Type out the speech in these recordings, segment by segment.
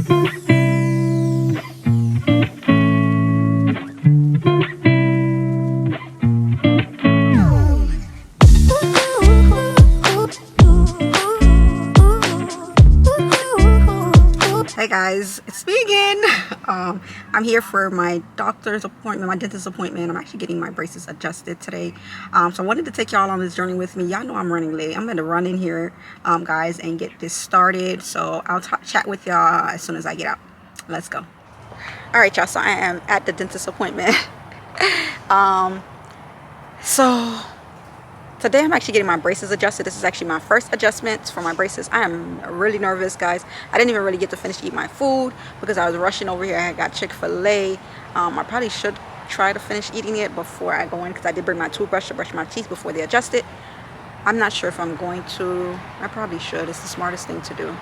Hey guys, it's me again. I'm here for my doctor's appointment, my dentist appointment. I'm actually getting my braces adjusted today. So I wanted to take y'all on this journey with me. Y'all know I'm running late. I'm going to run in here, guys, and get this started. So I'll chat with y'all as soon as I get out. Let's go. All right, y'all. So I am at the dentist appointment. So today I'm actually getting my braces adjusted. This is actually my first adjustment for my braces. I am really nervous, guys. I didn't even really get to finish eating my food because I was rushing over here. I got Chick-fil-A. I probably should try to finish eating it before I go in because I did bring my toothbrush to brush my teeth before they adjust it. I'm not sure if I'm going to. I probably should. It's the smartest thing to do.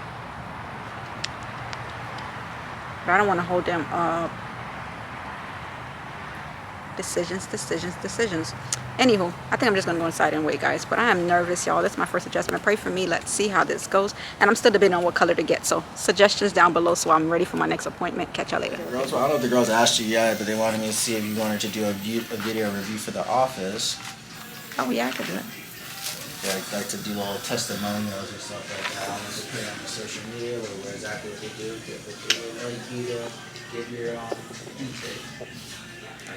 But I don't want to hold them up. Decisions. Anywho, I think I'm just gonna go inside and wait, guys. But I am nervous, y'all. This is my first adjustment. Pray for me. Let's see how this goes. And I'm still debating on what color to get. So suggestions down below so I'm ready for my next appointment. Catch y'all later. Girls, well, I don't know if the girls asked you yet, but they wanted me to see if you wanted to do a video review for the office. Oh yeah, I could do it. Yeah, I'd like to do little testimonials or stuff like that. I want to put it on the social media where exactly what they do. Like you to give your intake or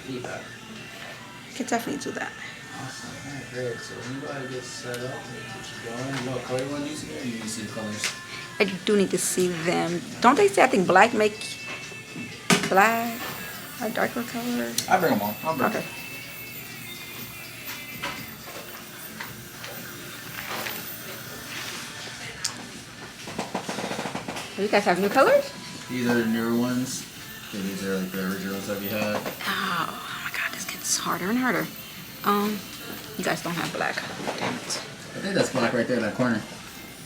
feedback. Could definitely do that. Awesome. Alright, great. So when you go ahead and get set up, get you going. You know what color you want to use here? Or you need to see the colors? I do need to see them. Don't they say I think black make black a darker color? I'll bring them on. I'll bring them. Okay. You guys have new colors? These are the newer ones. So these are like the originals that we had. Oh my god, this gets harder and harder. You guys don't have black. Damn it. I think that's black right there in that corner.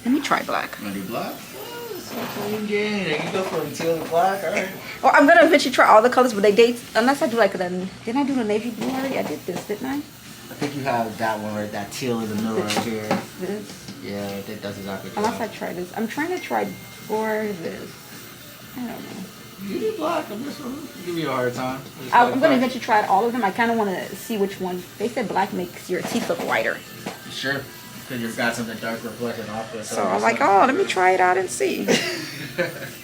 Let me try black. You want to do black? Oh, so clean game. You go from teal to black, alright. Well, I'm gonna eventually try all the colors, but they date unless I do like the. Didn't I do the navy blue already? I did this, didn't I? I think you have that one right, that teal in the middle right here. This. Yeah, I think that's exactly. Unless I try this. I'm trying to try or this. I don't know. You do black on this one. Give you a hard time. I'm gonna eventually try all of them. I kind of want to see which one. They said black makes your teeth look whiter. Sure. Because you've got something dark reflecting off this. So I'm like, oh, let me try it out and see.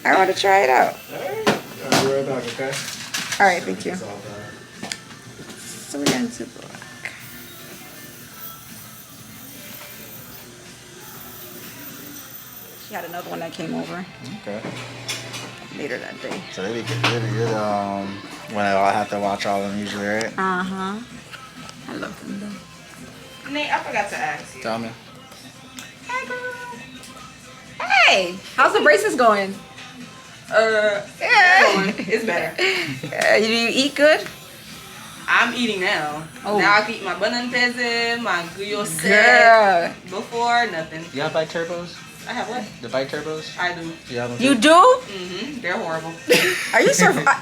I want to try it out. Alright. I'll be right back, okay? Alright, thank you. So we're going to black. She had another one that came over Okay. later that day. So they be good, when I have to watch all of them usually, right? Uh-huh. I love them though. Nate, I forgot to ask you. Tell me. Hey, girl. Hey, how's the braces going? Yeah. It's better. Do you eat good? I'm eating now. Oh. Now I can eat my banan peze, my guyo set. Girl. Before, nothing. You have bike turbos? I have what? The bike turbos? I do. You have them You too? do? Mm-hmm. They're horrible. Are you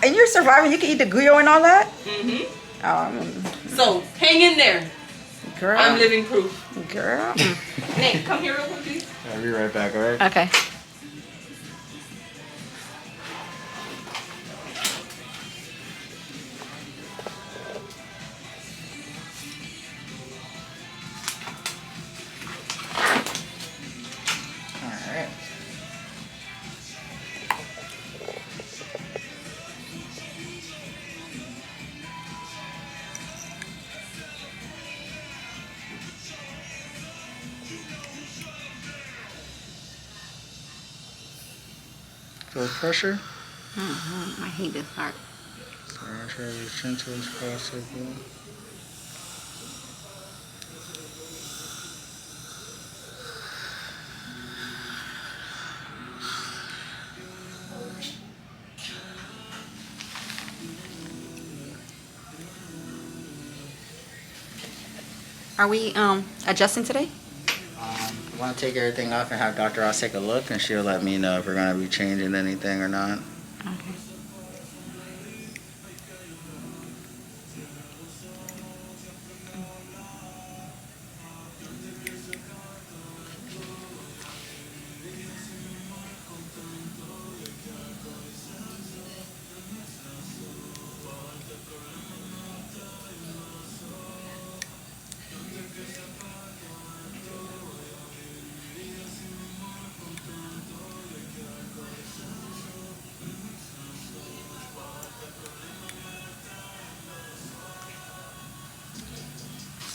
and you're surviving? You can eat the guyo and all that? Mm-hmm. So, hang in there. Girl. I'm living proof. Girl. Nate, come here real quick, please. I'll be right back, alright? Okay. Alright. Feel pressure? I hate this part. Try as gentle as possible. Are we adjusting today? I want to take everything off and have Dr. Ross take a look, and she'll let me know if we're going to be changing anything or not. Okay.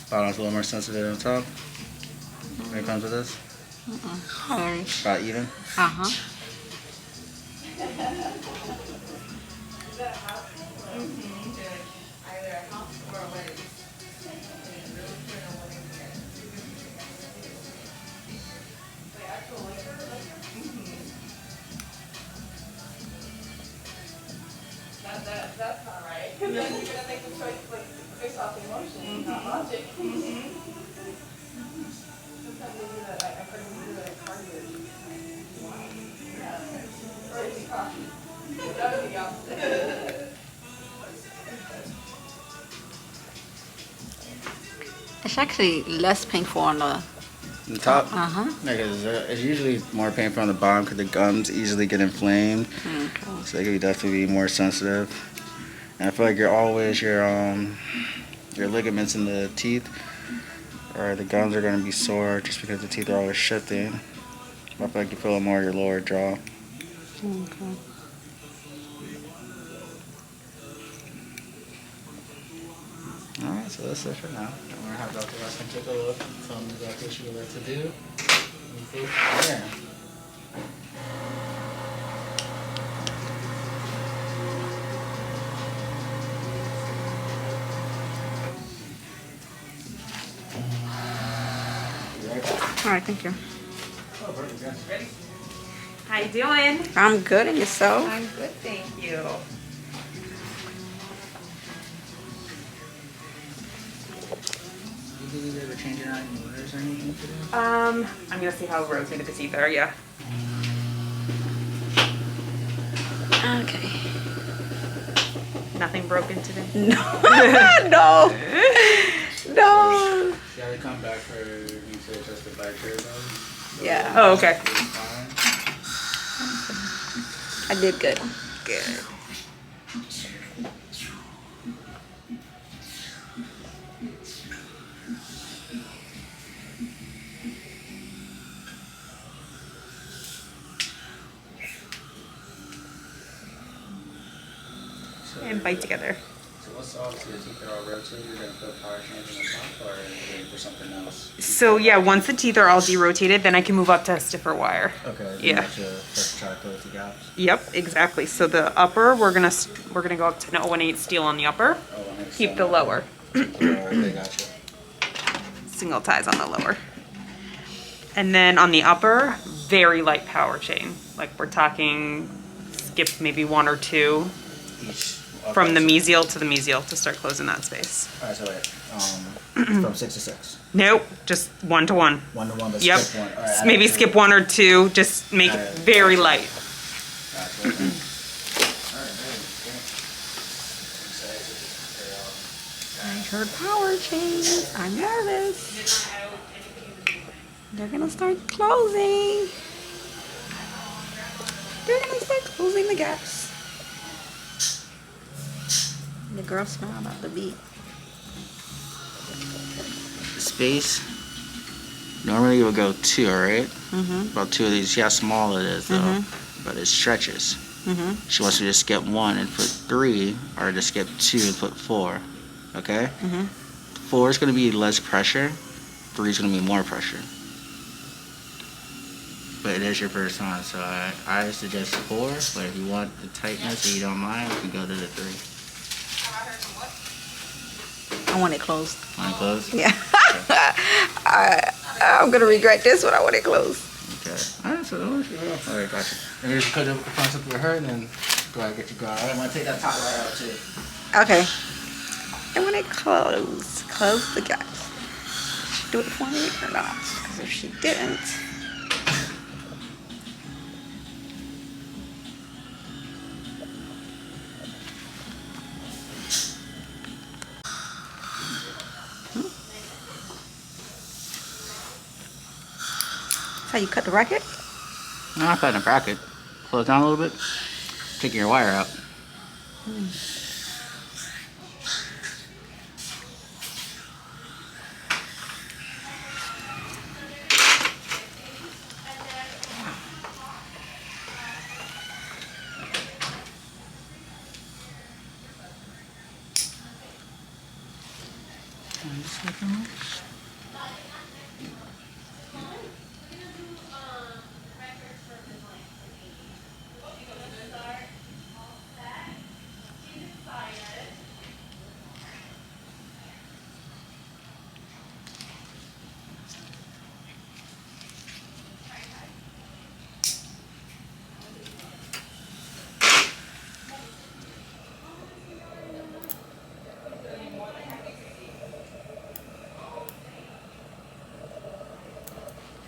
Bottom's a little more sensitive than the top. When it comes to this. About even. Uh-huh. That's not right. Because then you're gonna make the choice like based off emotion, not logic. Sometimes they do that. I've heard them do that at cardio. Yeah. Or it's coffee. That would be the opposite. It's actually less painful on the top? Uh-huh. Because it's usually more painful on the bottom because the gums easily get inflamed. Okay. So they could definitely be more sensitive. And I feel like your ligaments in the teeth or the gums are going to be sore just because the teeth are always shifting. I feel like you feel it more in your lower jaw. Okay. Alright, so that's it for now. I'm going to have Dr. Ruskin take a look and tell me exactly what she would like to do. And we go from there. All right, thank you. Ready? How you doing? I'm good, and yourself? I'm good, thank you. Did you ever change it out in motors or anything today? I'm gonna see how rotated the teeth are, yeah. Okay. Nothing broken today? No. No. No. She had to come back for you to adjust the back chair though. So Yeah. Oh, okay. fine. I did good. Good. And bite together. So what's obviously the teeth are all rotated, you're going to put power change in the top or are you waiting for something else? So yeah, once the teeth are all derotated, then I can move up to stiffer wire. Okay. Yeah. First try to close the gaps. Yep, exactly. So the upper, we're gonna go up to 018 steel on the upper. Oh, that makes Keep sense. the lower. Okay, gotcha. Single ties on the lower. And then on the upper, very light power chain. Like we're talking, skip maybe 1 or 2 Each. from the mesial to the mesial to start closing that space. Alright, so wait. From 6 to 6. Nope, just 1 to 1. 1 to 1, but Yep. skip 1. All right, Maybe skip 1 or 2. Just make it very light. Gotcha. Okay. I heard power change. I'm nervous. They're gonna start closing. They're gonna start closing the gaps. The girl smiled at the beat. Space. Normally you would go 2, alright? Mm-hmm. About 2 of these. See how small it is though. Mhm. But it stretches. Mm-hmm. She wants me to skip 1 and put 3, or to skip 2 and put 4. Okay? Mm-hmm. 4 is going to be less pressure. 3 is going to be more pressure. But it is your first time, so I suggest 4. But if you want the tightness or you don't mind, we can go to the 3. I want it closed. Want it closed? Yeah. I'm gonna regret this when I want it closed. Okay. Alright, so alright, gotcha. And you just cut the front up with her and then go ahead and get you going. Alright, I'm gonna take that top wire out too. Okay. I want it closed. Close the gaps. Do it for me or not? Because if she didn't. That's how you cut the bracket? No, I'm cutting a bracket. Close down a little bit. Taking your wire out.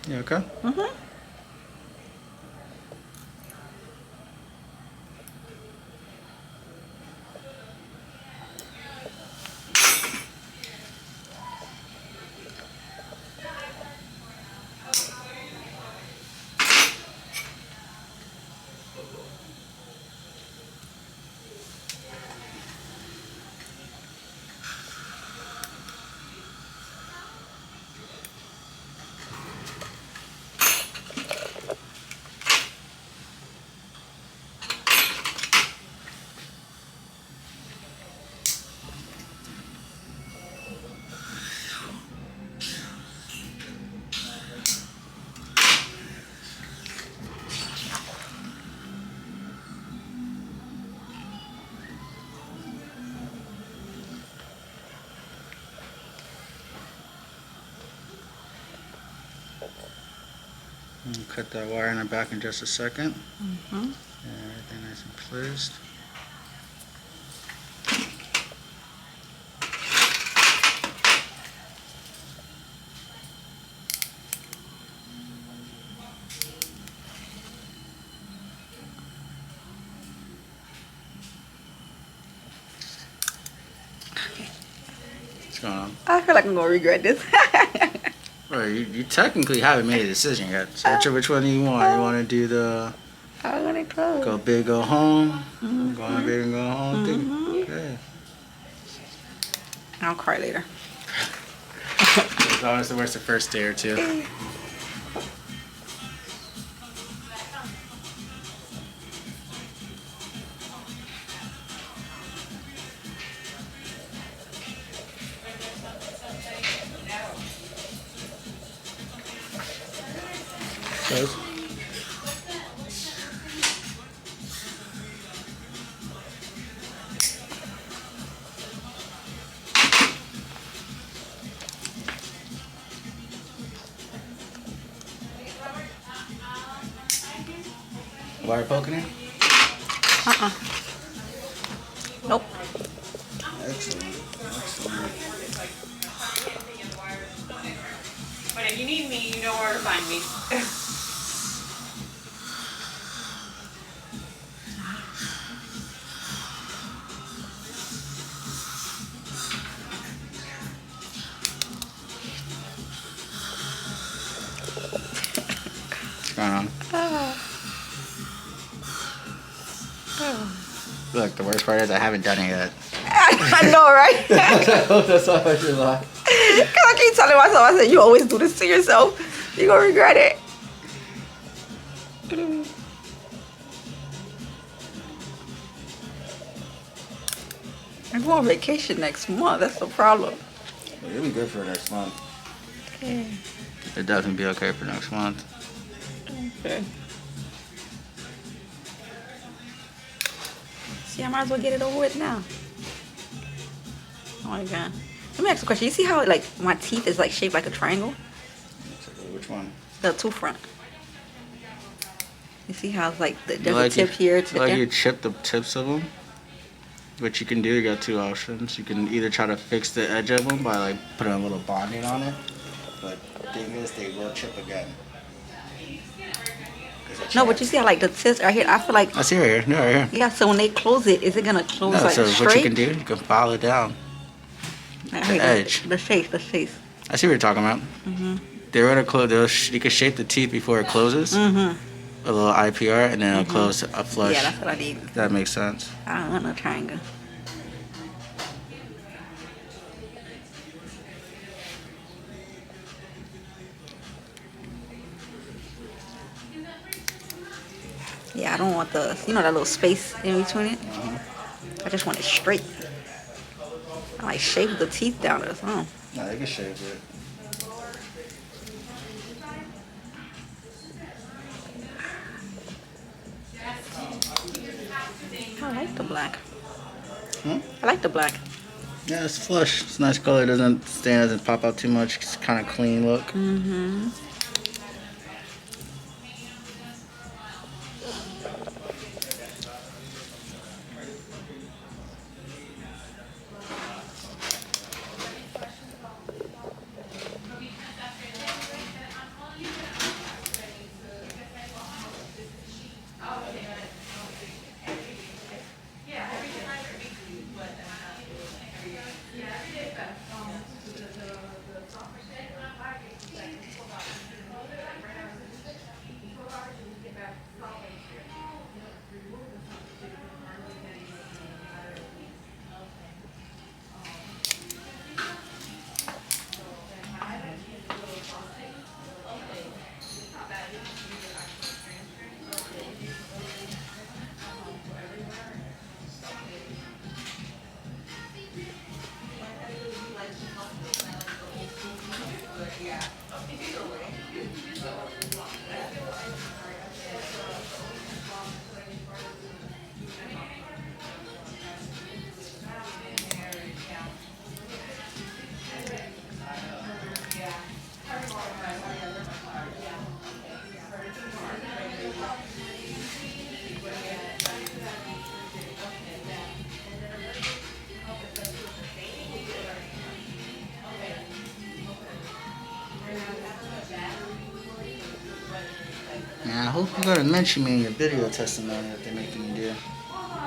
You okay? Mm-hmm. I'll cut that wire in the back in just a second. Mm-hmm. Everything nice and placed. What's going on? I feel like I'm gonna regret this. Well, you technically haven't made a decision yet. So which one do you want? You want to do the I'm gonna close. go big, go home? Mm-hmm. Going big and go home? Mhm. Okay. I'll cry later. As long as the worst the first day or two. Close. Wire poking in? Uh-uh. Nope. Excellent. Excellent. But if you need me, you know where to find me. What's going on? Look, the worst part is I haven't done it yet. I know, right? That's all I should lie. Cause I keep telling myself, I said, you always do this to yourself. You're gonna regret it. I'm going on vacation next month. That's the problem. It'll be good for next month. Okay. It'll definitely be okay for next month. Okay. See, I might as well get it over with now. Oh my god. Let me ask you a question. You see how like my teeth is like shaped like a triangle? Which one? The two front. You see how it's like there's You a like tip here to like there? you chip the tips of them. What you can do, you got two options. You can either try to fix the edge of them by like putting a little bonding on it, but the thing is they will chip again. No, but you see how like the tips are here. I feel like I see right here. No, right here. yeah. So when they close it, is it gonna close No, like so straight? what you can do, you can file it down. Like, the edge. The shape. The shape. I see what you're talking about. They're gonna close. You can shape the teeth before it closes. A little IPR, and then it'll close up flush. Yeah, that's what I need. That makes sense. I don't want no triangle. Yeah, I don't want the, you know, that little space in between it. I just want it straight. I like shape the teeth down or something. No, they can shave it. I like the black. Hmm? I like the black. Yeah, it's flush. It's a nice color. It doesn't stand, doesn't pop out too much. It's kind of clean look. Mm-hmm. Yeah, I hope you're gonna mention me in your video testimony that they're making you do.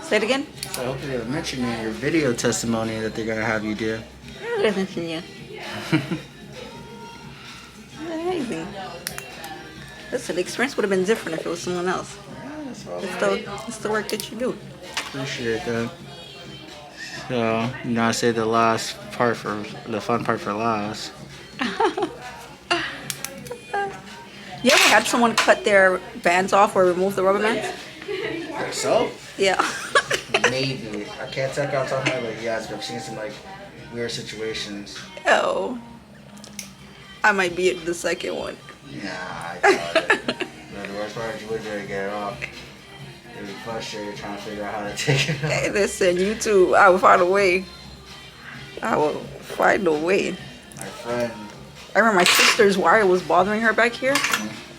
Say it again. So I hope you're gonna mention me in your video testimony that they're gonna have you do. I'm gonna mention you. Amazing. Listen, the experience would have been different if it was someone else. Yeah, that's all It's the work that you do. Appreciate that. So you gotta say the last part for the fun part for last. You ever had someone cut their bands off or remove the rubber bands? So Yeah. maybe I can't take off on that, but yes, but I've seen some like weird situations. Oh. I might be the second one. Yeah, I got it. But the worst part is you wouldn't be able to get it off. You'd be frustrated trying to figure out how to take it off. Hey, listen, you too. I will find a way. I will find a way. My friend. I remember my sister's wire was bothering her back here.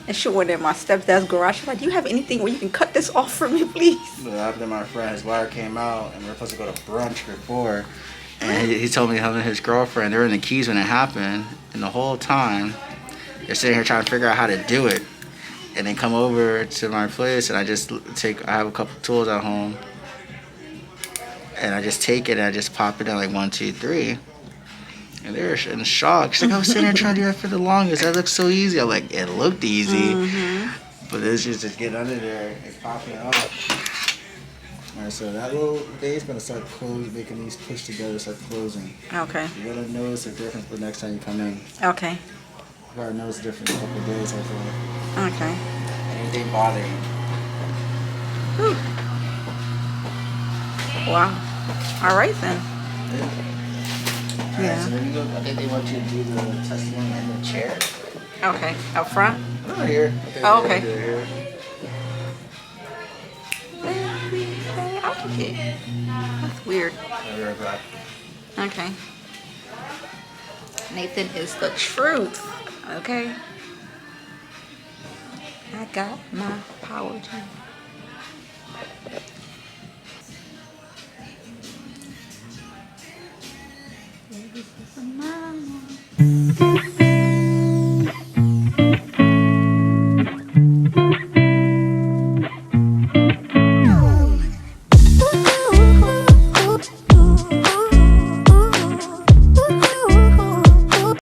And she went in my stepdad's garage. She's like, do you have anything where you can cut this off for me, please? After my friend, his wire came out, and we were supposed to go to brunch before. And he told me him and his girlfriend, they were in the Keys when it happened. And the whole time, they're sitting here trying to figure out how to do it. And they come over to my place, and I have a couple tools at home. And I just take it, and I just pop it down like 1, 2, 3. And they were in shock. She's like, I was sitting there trying to do that for the longest. That looks so easy. I'm like, it looked easy. Mm-hmm. But it's just getting under there and popping it off. Alright, so that little thing's going to start making these push together, start closing. Okay. You're going to notice a difference the next time you come in. Okay. You've already noticed a difference in a couple of days, hopefully. Okay. Anything bothering you? Whew. Wow. All right then. Alright, so then you go, I think they want you to do the testimony in the chair. Okay. Up front? No, here. Oh, okay. Here. Okay. That's weird. I'll be right back. Okay. Nathan is the truth. Okay. I got my power chain. This is a mama.